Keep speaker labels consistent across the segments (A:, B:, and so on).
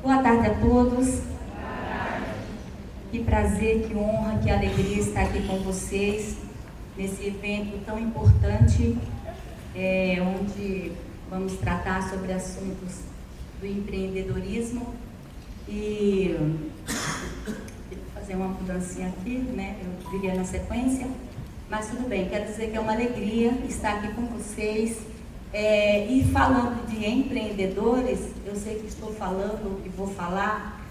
A: Boa tarde a todos. Que prazer, que honra, que alegria estar aqui com vocês nesse evento tão importante, onde vamos tratar sobre assuntos do empreendedorismo. E vou fazer uma mudancinha aqui, né? Eu viria na sequência, mas tudo bem. Quero dizer que é uma alegria estar aqui com vocês. E falando de empreendedores, eu sei que estou falando e vou falar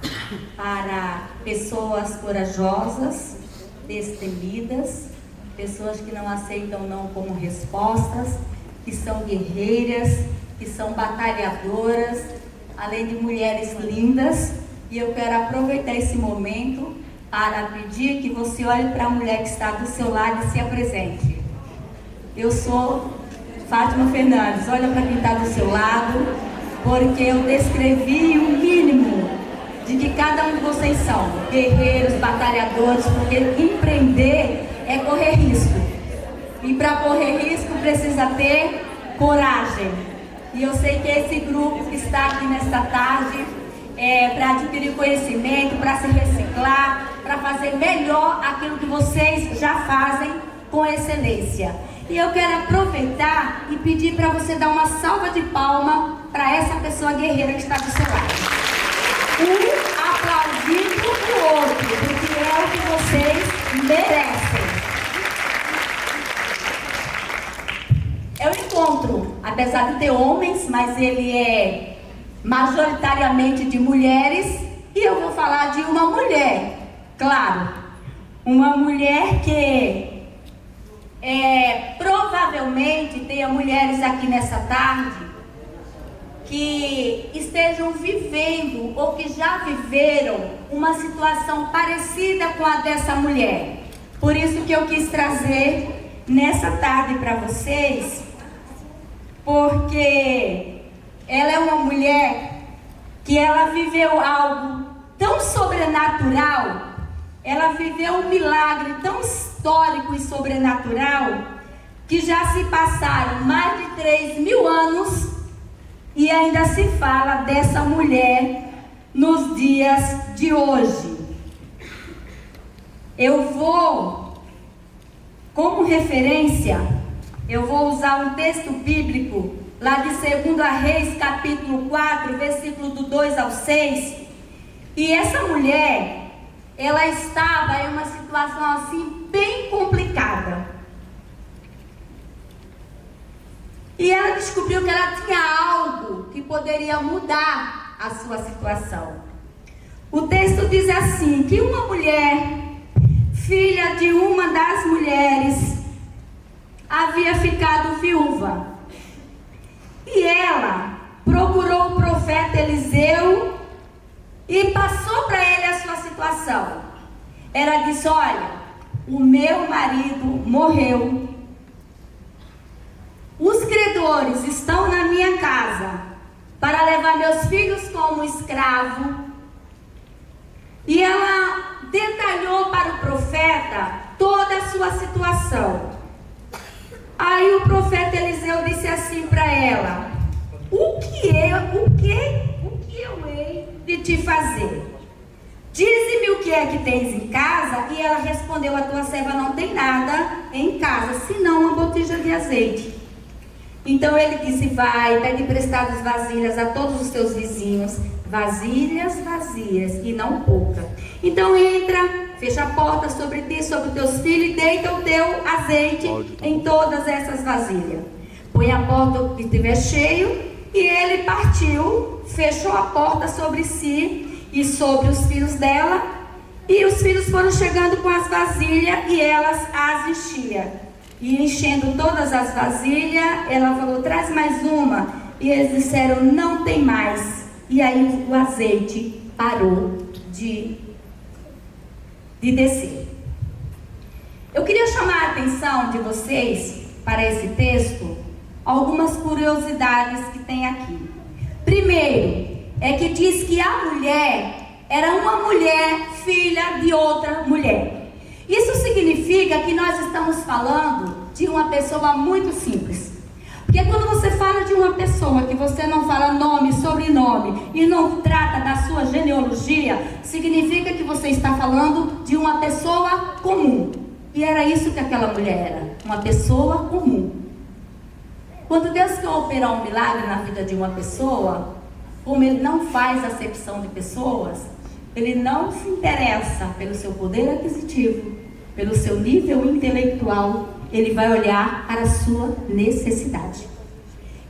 A: para pessoas corajosas, destemidas, pessoas que não aceitam não como respostas, que são guerreiras, que são batalhadoras, além de mulheres lindas. E eu quero aproveitar esse momento para pedir que você olhe para a mulher que está do seu lado e se apresente. Eu sou Fátima Fernandes. Olha para quem está do seu lado, porque eu descrevi o mínimo de que cada um de vocês são guerreiros, batalhadores, porque empreender é correr risco. E para correr risco precisa ter coragem. E eu sei que esse grupo que está aqui nesta tarde para adquirir conhecimento, para se reciclar, para fazer melhor aquilo que vocês já fazem com excelência. E eu quero aproveitar e pedir para você dar uma salva de palmas para essa pessoa guerreira que está do seu lado. Um aplaudindo o outro, porque é o que vocês merecem. É um encontro, apesar de ter homens, mas ele é majoritariamente de mulheres. E eu vou falar de uma mulher, claro, uma mulher que provavelmente tenha mulheres aqui nessa tarde que estejam vivendo ou que já viveram uma situação parecida com a dessa mulher. Por isso que eu quis trazer nessa tarde para vocês, porque ela é uma mulher que ela viveu algo tão sobrenatural, ela viveu um milagre tão histórico e sobrenatural, que já se passaram mais de 3.000 anos e ainda se fala dessa mulher nos dias de hoje. Eu vou, como referência, eu vou usar um texto bíblico lá de 2 Reis, capítulo 4, versículo do 2 ao 6. E essa mulher, ela estava em uma situação assim bem complicada. E ela descobriu que ela tinha algo que poderia mudar a sua situação. O texto diz assim, que uma mulher, filha de uma das mulheres, havia ficado viúva. E ela procurou o profeta Eliseu e passou para ele a sua situação. Ela disse, olha, o meu marido morreu. Os credores estão na minha casa para levar meus filhos como escravo. E ela detalhou para o profeta toda a sua situação. Aí o profeta Eliseu disse assim para ela, o que eu hei de te fazer? Dize-me o que é que tens em casa. E ela respondeu, a tua serva não tem nada em casa, senão uma botija de azeite. Então ele disse, vai, pede emprestadas vasilhas a todos os teus vizinhos, vasilhas vazias e não pouca. Então entra, fecha a porta sobre ti, sobre os teus filhos, e deita o teu azeite em todas essas vasilhas. Põe a porta que estiver cheio, e ele partiu, fechou a porta sobre si e sobre os filhos dela, e os filhos foram chegando com as vasilhas e elas as enchiam. E enchendo todas as vasilhas, ela falou, traz mais uma. E eles disseram, não tem mais. E aí o azeite parou de descer. Eu queria chamar a atenção de vocês para esse texto, algumas curiosidades que tem aqui. Primeiro, é que diz que a mulher era uma mulher filha de outra mulher. Isso significa que nós estamos falando de uma pessoa muito simples. Porque quando você fala de uma pessoa que você não fala nome, sobrenome e não trata da sua genealogia, significa que você está falando de uma pessoa comum. E era isso que aquela mulher era, uma pessoa comum. Quando Deus quer operar um milagre na vida de uma pessoa, como Ele não faz acepção de pessoas, Ele não se interessa pelo seu poder aquisitivo, pelo seu nível intelectual. Ele vai olhar para a sua necessidade.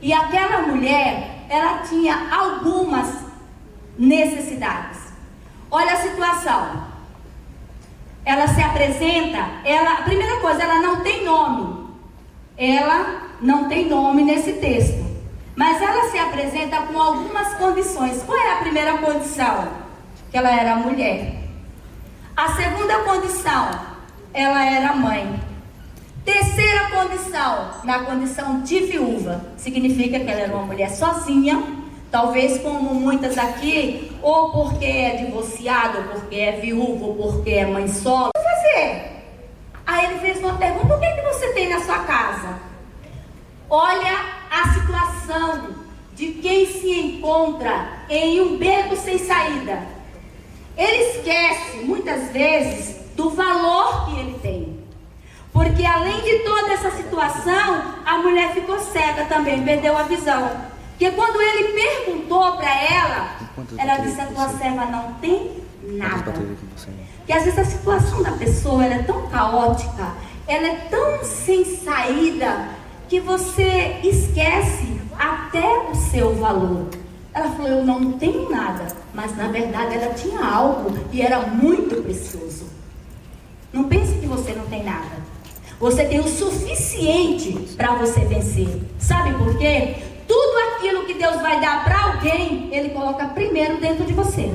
A: E aquela mulher, ela tinha algumas necessidades. Olha a situação. Ela se apresenta, a primeira coisa, ela não tem nome. Ela não tem nome nesse texto. Mas ela se apresenta com algumas condições. Qual é a primeira condição? Que ela era mulher. A segunda condição, ela era mãe. Terceira condição, na condição de viúva, significa que ela era uma mulher sozinha, talvez como muitas aqui, ou porque é divorciada, ou porque é viúva, ou porque é mãe solo. O que fazer? Aí ele fez uma pergunta: o que você tem na sua casa? Olha a situação de quem se encontra em um beco sem saída. Ele esquece, muitas vezes, do valor que ele tem. Porque além de toda essa situação, a mulher ficou cega também, perdeu a visão. Porque quando ele perguntou para ela disse: a tua serva não tem nada. Porque às vezes a situação da pessoa, ela é tão caótica, ela é tão sem saída, que você esquece até o seu valor. Ela falou: eu não tenho nada. Mas na verdade ela tinha algo e era muito precioso. Não pense que você não tem nada. Você tem o suficiente para você vencer. Sabe por quê? Tudo aquilo que Deus vai dar para alguém, Ele coloca primeiro dentro de você.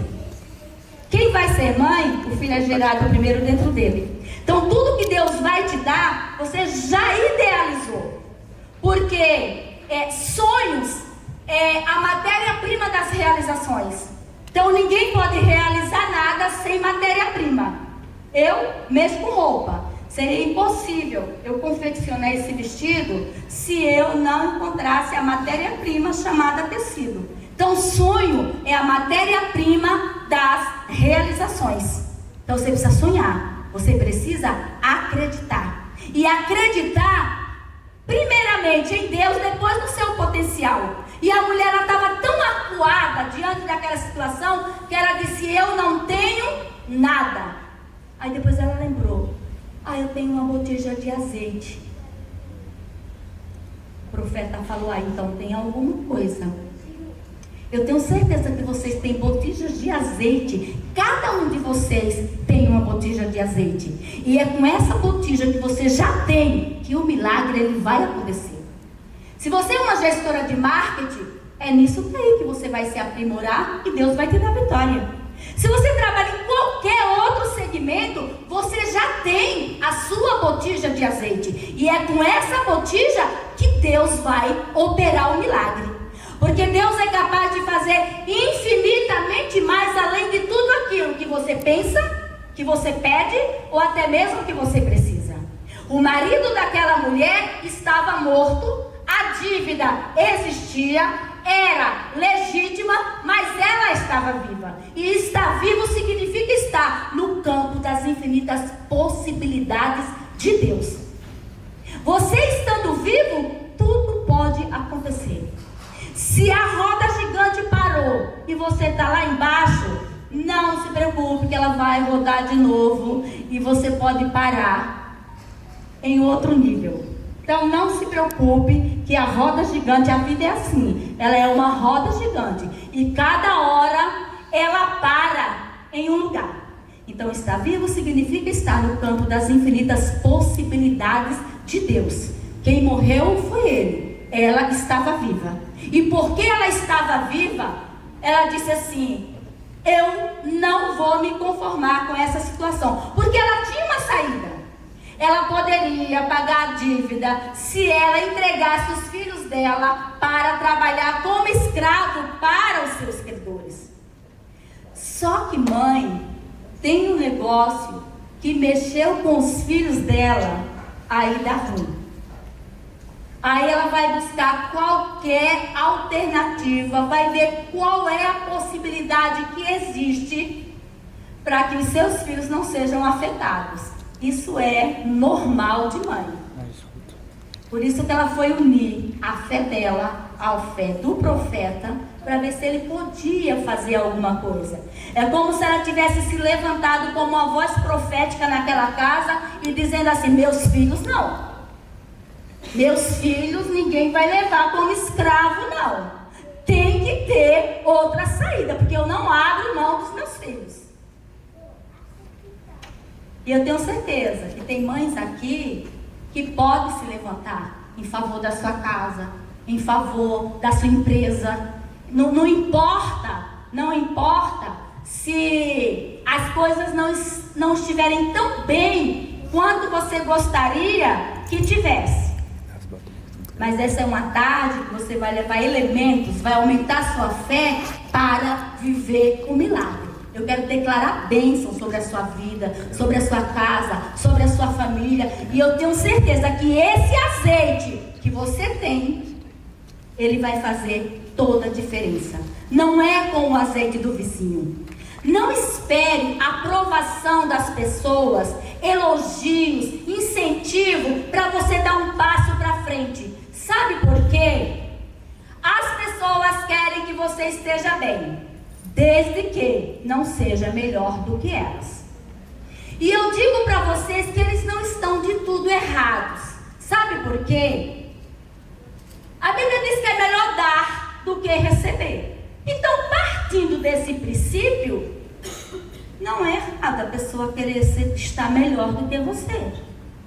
A: Quem vai ser mãe, o filho é gerado primeiro dentro dele. Então tudo que Deus vai te dar, você já idealizou. Porque sonhos é a matéria-prima das realizações. Então ninguém pode realizar nada sem matéria-prima. Eu mexo com roupa. Seria impossível eu confeccionar esse vestido se eu não encontrasse a matéria-prima chamada tecido. Então, sonho é a matéria-prima das realizações. Então, você precisa sonhar, você precisa acreditar. E acreditar, primeiramente, em Deus, depois no seu potencial. E a mulher estava tão acuada diante daquela situação que ela disse: eu não tenho nada. Aí depois ela lembrou: eu tenho uma botija de azeite. O profeta falou: então tem alguma coisa. Eu tenho certeza que vocês têm botijas de azeite. Cada um de vocês tem uma botija de azeite. E é com essa botija que você já tem que o milagre ele vai acontecer. Se você é uma gestora de marketing, é nisso daí que você vai se aprimorar e Deus vai te dar vitória. Se você trabalha em qualquer outro segmento, você já tem a sua botija de azeite. E é com essa botija que Deus vai operar o milagre. Porque Deus é capaz de fazer infinitamente mais além de tudo aquilo que você pensa, que você pede ou até mesmo que você precisa. O marido daquela mulher estava morto, a dívida existia, era legítima, mas ela estava viva. E estar vivo significa estar no campo das infinitas possibilidades de Deus. Você estando vivo, tudo pode acontecer. Se a roda gigante parou e você está lá embaixo, não se preocupe que ela vai rodar de novo e você pode parar em outro nível. Então não se preocupe que a roda gigante, a vida é assim, ela é uma roda gigante e cada hora ela para em um lugar. Então estar vivo significa estar no campo das infinitas possibilidades de Deus. Quem morreu foi ele, ela estava viva. E porque ela estava viva, ela disse assim: eu não vou me conformar com essa situação, porque ela tinha uma saída. Ela poderia pagar a dívida se ela entregasse os filhos dela para trabalhar como escravo para os seus credores. Só que mãe tem um negócio que mexeu com os filhos dela, aí dá ruim. Aí ela vai buscar qualquer alternativa, vai ver qual é a possibilidade que existe para que os seus filhos não sejam afetados. Isso é normal de mãe. Por isso que ela foi unir a fé dela à fé do profeta, para ver se ele podia fazer alguma coisa. É como se ela tivesse se levantado como uma voz profética naquela casa e dizendo assim: meus filhos não. Meus filhos ninguém vai levar como escravo, não. Tem que ter outra saída, porque eu não abro mão dos meus filhos. E eu tenho certeza que tem mães aqui que podem se levantar em favor da sua casa, em favor da sua empresa. Não importa se as coisas não estiverem tão bem quanto você gostaria que tivesse. Mas essa é uma tarde que você vai levar elementos, vai aumentar sua fé para viver o milagre. Eu quero declarar bênção sobre a sua vida, sobre a sua casa, sobre a sua família. E eu tenho certeza que esse azeite que você tem, ele vai fazer toda a diferença. Não é com o azeite do vizinho. Não espere a aprovação das pessoas, elogios, incentivo para você dar um passo para frente. Sabe por quê? As pessoas querem que você esteja bem, desde que não seja melhor do que elas. E eu digo para vocês que eles não estão de tudo errados. Sabe por quê? A Bíblia diz que é melhor dar do que receber. Então, partindo desse princípio, não é errado a pessoa querer estar melhor do que você.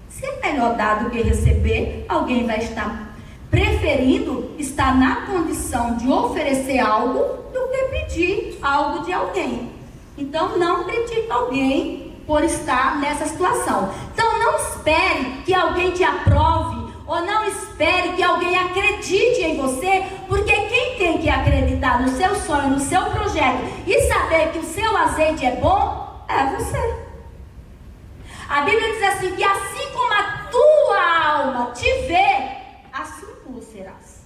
A: Se é melhor dar do que receber, alguém vai estar preferindo estar na condição de oferecer algo do que pedir algo de alguém. Então, não critique alguém por estar nessa situação. Então, não espere que alguém te aprove, ou não espere que alguém acredite em você, porque quem tem que acreditar no seu sonho, no seu projeto e saber que o seu azeite é bom, é você. A Bíblia diz assim, que assim como a tua alma te vê, assim tu serás.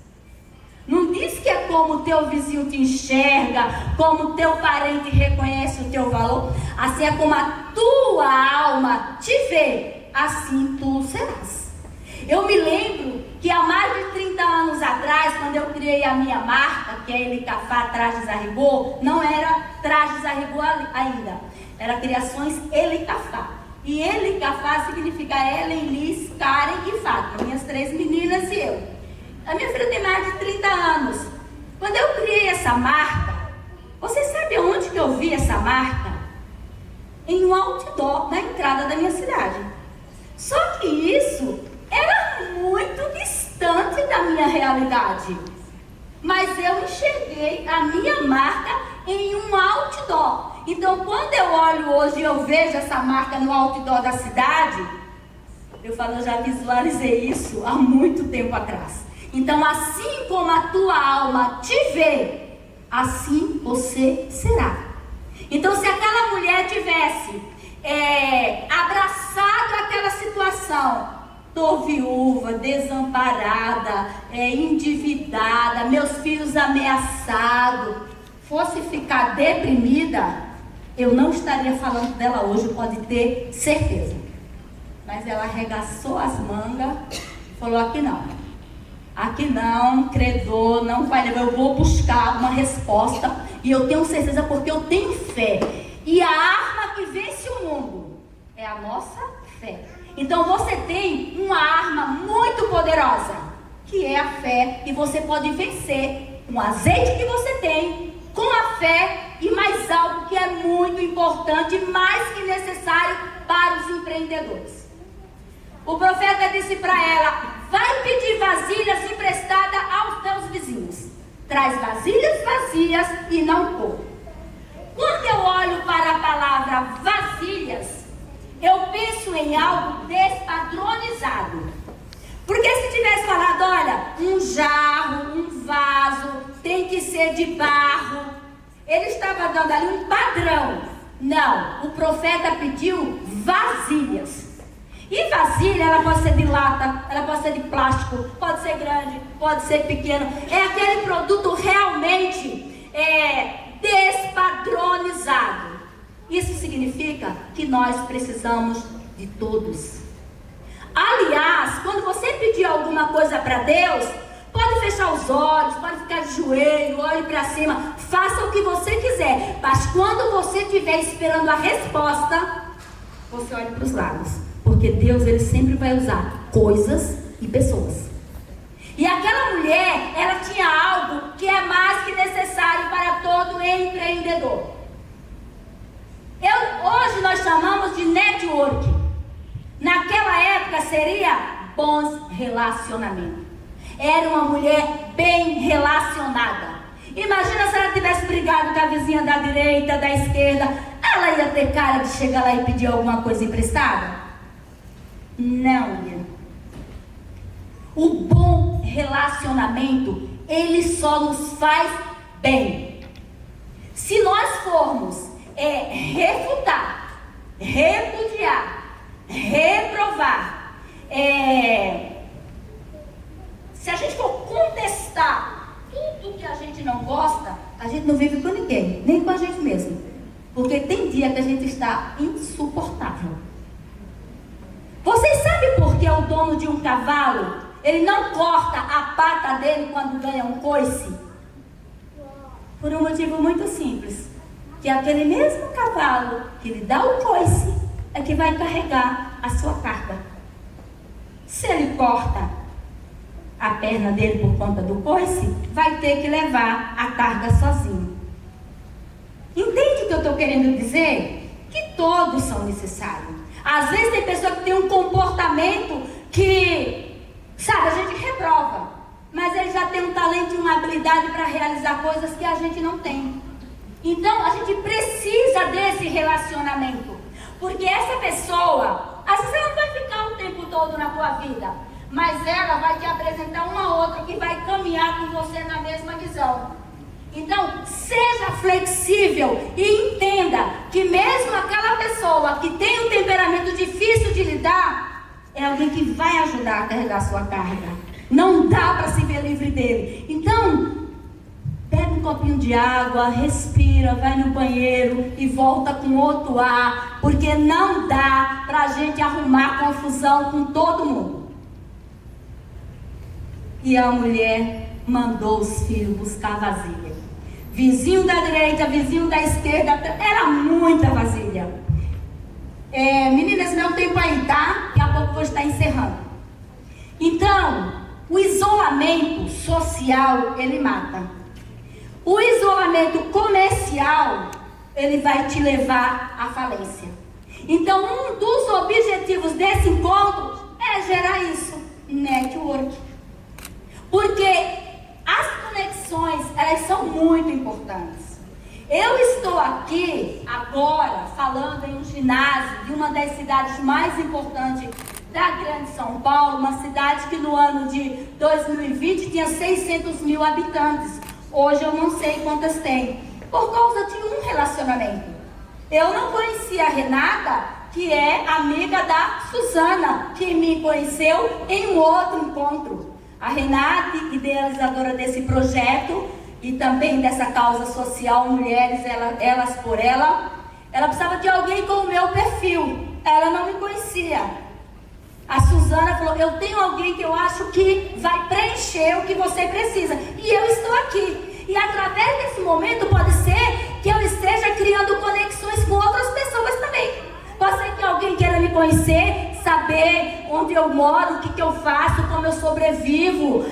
A: Não diz que é como o teu vizinho te enxerga, como o teu parente reconhece o teu valor. Assim é como a tua alma te vê, assim tu serás. Eu me lembro que há mais de 30 anos atrás, quando eu criei a minha marca, que é Elicafá Trajes a Rigor, não era Trajes a Rigor ainda, era Criações Elicafá. E Elicafá significa Ellen, Liz, Karen e Fátima, minhas 3 meninas e eu. A minha filha tem mais de 30 anos. Quando eu criei essa marca, você sabe onde que eu vi essa marca? Em um outdoor, na entrada da minha cidade. Só que isso era muito distante da minha realidade. Mas eu enxerguei a minha marca em um outdoor. Então, quando eu olho hoje e eu vejo essa marca no outdoor da cidade, eu falo, eu já visualizei isso há muito tempo atrás. Então, assim como a tua alma te vê, assim você será. Então, se aquela mulher tivesse abraçado aquela situação, estou viúva, desamparada, endividada, meus filhos ameaçados, fosse ficar deprimida, eu não estaria falando dela hoje, pode ter certeza. Mas ela arregaçou as mangas e falou, aqui não, credor, não vai levar, eu vou buscar uma resposta, e eu tenho certeza porque eu tenho fé. E a arma que vence o mundo é a nossa fé. Então você tem uma arma muito poderosa, que é a fé, e você pode vencer com o azeite que você tem, com a fé e mais algo que é muito importante, mais que necessário para os empreendedores. O profeta disse para ela, vai pedir vasilhas emprestadas aos teus vizinhos. Traz vasilhas vazias e não pouco. Quando eu olho para a palavra vasilhas, eu penso em algo despadronizado. Porque se tivesse falado, olha, um jarro, um vaso, tem que ser de barro, ele estava dando ali um padrão. Não, o profeta pediu vasilhas. E vasilha, ela pode ser de lata, ela pode ser de plástico, pode ser grande, pode ser pequeno. É aquele produto realmente despadronizado. Isso significa que nós precisamos de todos. Aliás, quando você pedir alguma coisa para Deus, pode fechar os olhos, pode ficar de joelho, olhe para cima, faça o que você quiser. Mas quando você estiver esperando a resposta, você olhe para os lados. Porque Deus, Ele sempre vai usar coisas e pessoas. E aquela mulher, ela tinha algo que é mais que necessário para todo empreendedor. Hoje nós chamamos de network. Naquela época seria bons relacionamentos. Era uma mulher bem relacionada. Imagina se ela tivesse brigado com a vizinha da direita, da esquerda. Ela ia ter cara de chegar lá e pedir alguma coisa emprestada? Não ia. O bom relacionamento, ele só nos faz bem. Se nós formos refutar, repudiar, reprovar, se a gente for contestar tudo que a gente não gosta, a gente não vive com ninguém, nem com a gente mesmo. Porque tem dia que a gente está insuportável. Vocês sabem por que o dono de um cavalo, ele não corta a pata dele quando ganha um coice? Por um motivo muito simples. Que aquele mesmo cavalo que lhe dá o coice é que vai carregar a sua carga. Se ele corta a perna dele por conta do coice, vai ter que levar a carga sozinho. Entende o que eu estou querendo dizer? Que todos são necessários. Às vezes tem pessoa que tem um comportamento que, sabe, a gente reprova, mas ele já tem um talento e uma habilidade para realizar coisas que a gente não tem. Então a gente precisa desse relacionamento, porque essa pessoa, às vezes ela não vai ficar o tempo todo na tua vida, mas ela vai te apresentar uma outra que vai caminhar com você na mesma visão. Então, seja flexível e entenda que mesmo aquela pessoa que tem um temperamento difícil de lidar, é alguém que vai ajudar a carregar a sua carga. Não dá para se ver livre dele. Então, pega um copinho de água, respira, vai no banheiro e volta com outro ar, porque não dá para a gente arrumar confusão com todo mundo. E a mulher mandou os filhos buscar vasilha. Vizinho da direita, vizinho da esquerda, era muita vasilha. Meninas, meu tempo aí, tá? Daqui a pouco vou estar encerrando. Então, o isolamento social, ele mata. O isolamento comercial, ele vai te levar à falência. Então, um dos objetivos desse encontro é gerar isso, network. Porque as conexões, elas são muito importantes. Eu estou aqui agora falando em um ginásio de uma das cidades mais importantes da Grande São Paulo, uma cidade que no ano de 2020 tinha 600 mil habitantes. Hoje eu não sei quantas tem, por causa de um relacionamento. Eu não conhecia a Renata, que é amiga da Suzana, que me conheceu em um outro encontro. A Renata, idealizadora desse projeto e também dessa causa social, Mulheres, Elas por Ela, ela precisava de alguém com o meu perfil. Ela não me conhecia. A Suzana falou, eu tenho alguém que eu acho que vai preencher o que você precisa. E eu estou aqui. E através desse momento pode ser que eu esteja criando conexões com outras pessoas também. Pode ser que alguém queira me conhecer, saber onde eu moro, o que eu faço, como eu sobrevivo,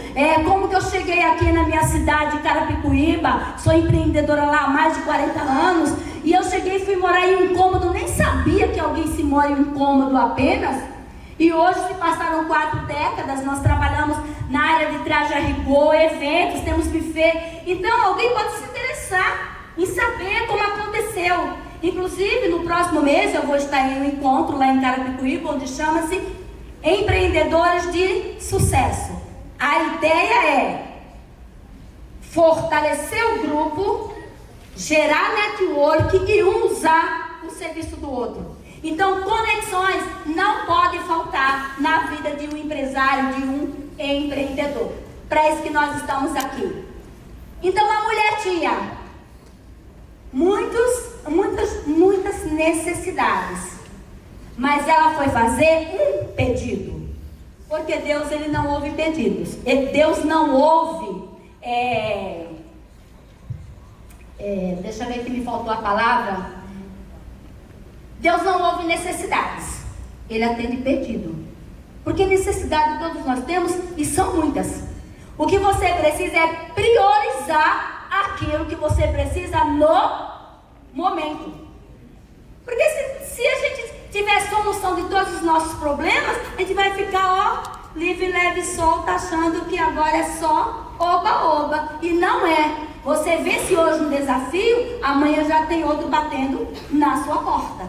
A: como que eu cheguei aqui na minha cidade, Carapicuíba. Sou empreendedora lá há mais de 40 anos. E eu cheguei e fui morar em um cômodo, nem sabia que alguém se mora em um cômodo apenas. E hoje se passaram 4 décadas, nós trabalhamos na área de traje a rigor, eventos, temos buffet. Então alguém pode se interessar em saber como aconteceu. Inclusive, no próximo mês eu vou estar em um encontro lá em Carapicuíba, onde chama-se Empreendedores de Sucesso. A ideia é fortalecer o grupo, gerar network e um usar o serviço do outro. Então, conexões não podem faltar na vida de um empresário, de um empreendedor. Para isso que nós estamos aqui. Então, a mulher tinha muitas necessidades, mas ela foi fazer um pedido, porque Deus, ele não ouve pedidos. Deus não ouve deixa eu ver que me faltou a palavra. Deus não ouve necessidades, ele atende pedido, porque necessidade todos nós temos e são muitas. O que você precisa é priorizar aquilo que você precisa no momento. Porque se a gente tiver solução de todos os nossos problemas, a gente vai ficar, livre, leve, solta, achando que agora é só oba-oba. E não é. Você vence hoje um desafio, amanhã já tem outro batendo na sua porta.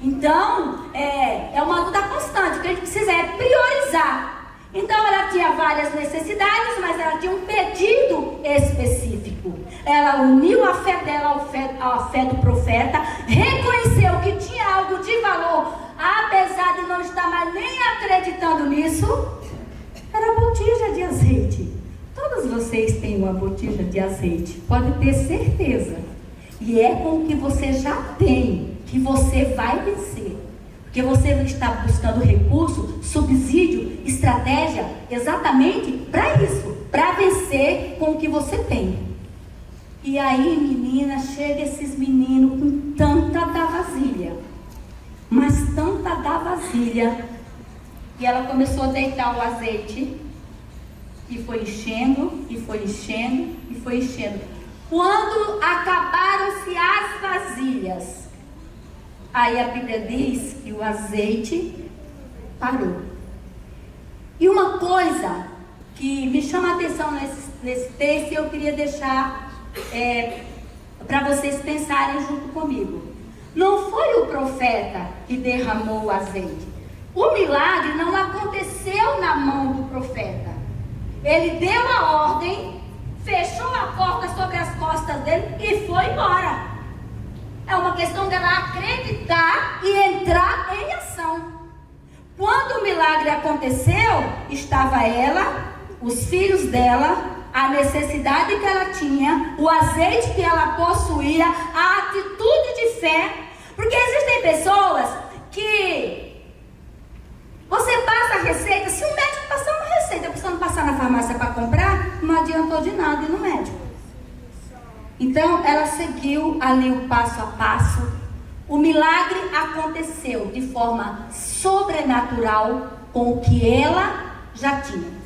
A: Então, é uma luta constante. O que a gente precisa é priorizar. Então, ela tinha várias necessidades, mas ela tinha um pedido específico. Ela uniu a fé dela à fé do profeta, reconheceu que tinha algo de valor, apesar de não estar mais nem acreditando nisso. Era a botija de azeite. Todos vocês têm uma botija de azeite, pode ter certeza. E é com o que você já tem que você vai vencer. Porque você está buscando recurso, subsídio, estratégia, exatamente para isso, para vencer com o que você tem. E aí, menina, chega esses meninos com tanta da vasilha, mas tanta da vasilha, e ela começou a deitar o azeite, e foi enchendo, e foi enchendo, e foi enchendo. Quando acabaram-se as vasilhas, aí a Bíblia diz que o azeite parou. E uma coisa que me chama a atenção nesse texto, eu queria deixar para vocês pensarem junto comigo. Não foi o profeta que derramou o azeite. O milagre não aconteceu na mão do profeta. Ele deu a ordem, fechou a porta sobre as costas dele e foi embora. É uma questão dela acreditar e entrar em ação. Quando o milagre aconteceu, estava ela, os filhos dela, a necessidade que ela tinha, o azeite que ela possuía, a atitude de fé. Porque existem pessoas que você passa a receita, se o médico passar uma receita, você não passar na farmácia para comprar, não adiantou de nada ir no médico. Então, ela seguiu ali o passo a passo. O milagre aconteceu de forma sobrenatural com o que ela já tinha.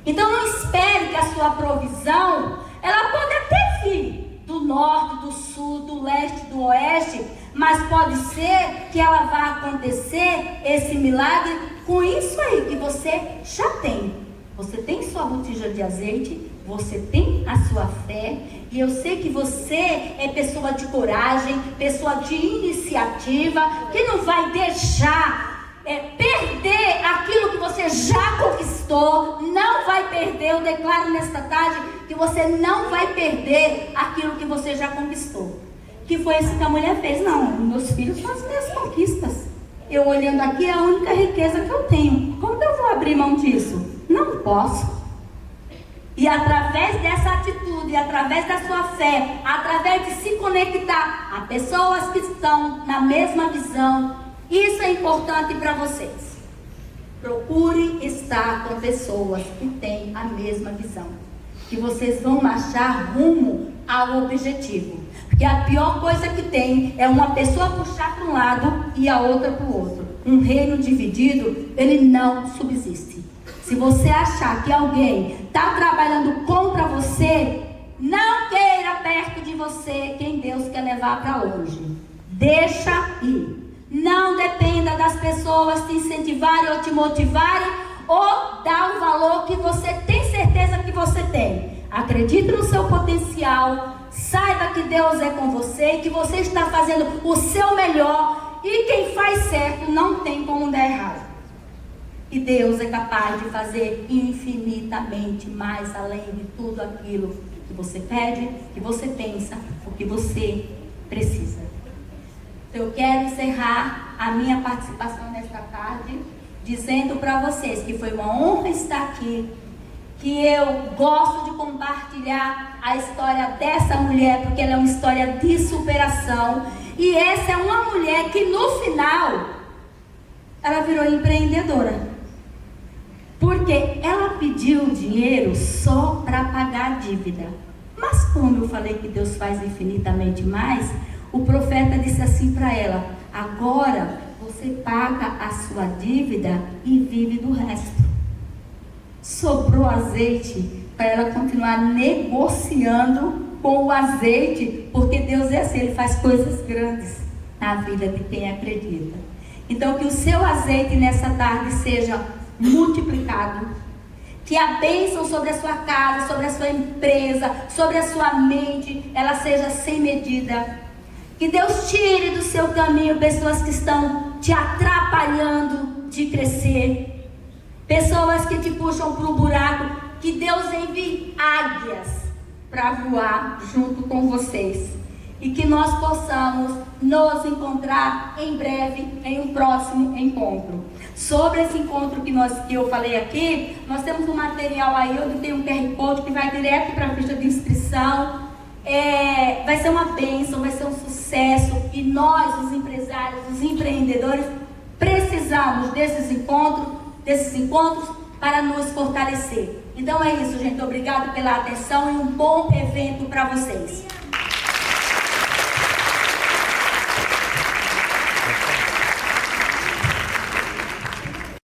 A: Então, não espere que a sua provisão, ela pode até vir do norte, do sul, do leste, do oeste, mas pode ser que ela vá acontecer, esse milagre, com isso aí que você já tem. Você tem sua botija de azeite, você tem a sua fé, e eu sei que você é pessoa de coragem, pessoa de iniciativa, que não vai deixar perder aquilo que você já conquistou, não vai perder. Eu declaro nesta tarde que você não vai perder aquilo que você já conquistou. Que foi isso que a mulher fez. Não, meus filhos são as minhas conquistas. Eu olhando aqui é a única riqueza que eu tenho. Como que eu vou abrir mão disso? Não posso. E através dessa atitude, através da sua fé, através de se conectar a pessoas que estão na mesma visão, isso é importante para vocês. Procure estar com pessoas que têm a mesma visão, que vocês vão marchar rumo ao objetivo. Porque a pior coisa que tem é uma pessoa puxar para um lado e a outra para o outro. Um reino dividido, ele não subsiste. Se você achar que alguém está trabalhando contra você, não queira perto de você quem Deus quer levar para longe. Deixa ir. Não dependa das pessoas te incentivarem ou te motivarem, ou dar o valor que você tem certeza que você tem. Acredite no seu potencial, saiba que Deus é com você e que você está fazendo o seu melhor, e quem faz certo não tem como dar errado. E Deus é capaz de fazer infinitamente mais além de tudo aquilo que você pede, que você pensa, o que você precisa. Eu quero encerrar a minha participação nesta tarde, dizendo para vocês que foi uma honra estar aqui, que eu gosto de compartilhar a história dessa mulher, porque ela é uma história de superação, e essa é uma mulher que no final, ela virou empreendedora, porque ela pediu dinheiro só para pagar a dívida, mas como eu falei que Deus faz infinitamente mais, o profeta disse assim para ela: agora você paga a sua dívida e vive do resto. Sobrou azeite para ela continuar negociando com o azeite, porque Deus é assim, Ele faz coisas grandes na vida de quem acredita. Então que o seu azeite nessa tarde seja multiplicado, que a bênção sobre a sua casa, sobre a sua empresa, sobre a sua mente, ela seja sem medida. Que Deus tire do seu caminho pessoas que estão te atrapalhando de crescer, pessoas que te puxam para o buraco. Que Deus envie águias para voar junto com vocês, e que nós possamos nos encontrar em breve em um próximo encontro. Sobre esse encontro que eu falei aqui, nós temos um material aí onde tem um QR Code que vai direto para a ficha de inscrição. Vai ser uma bênção, vai ser um sucesso, e nós, os empresários, os empreendedores, precisamos desses encontros para nos fortalecer. Então é isso, gente. Obrigado pela atenção e um bom evento para vocês.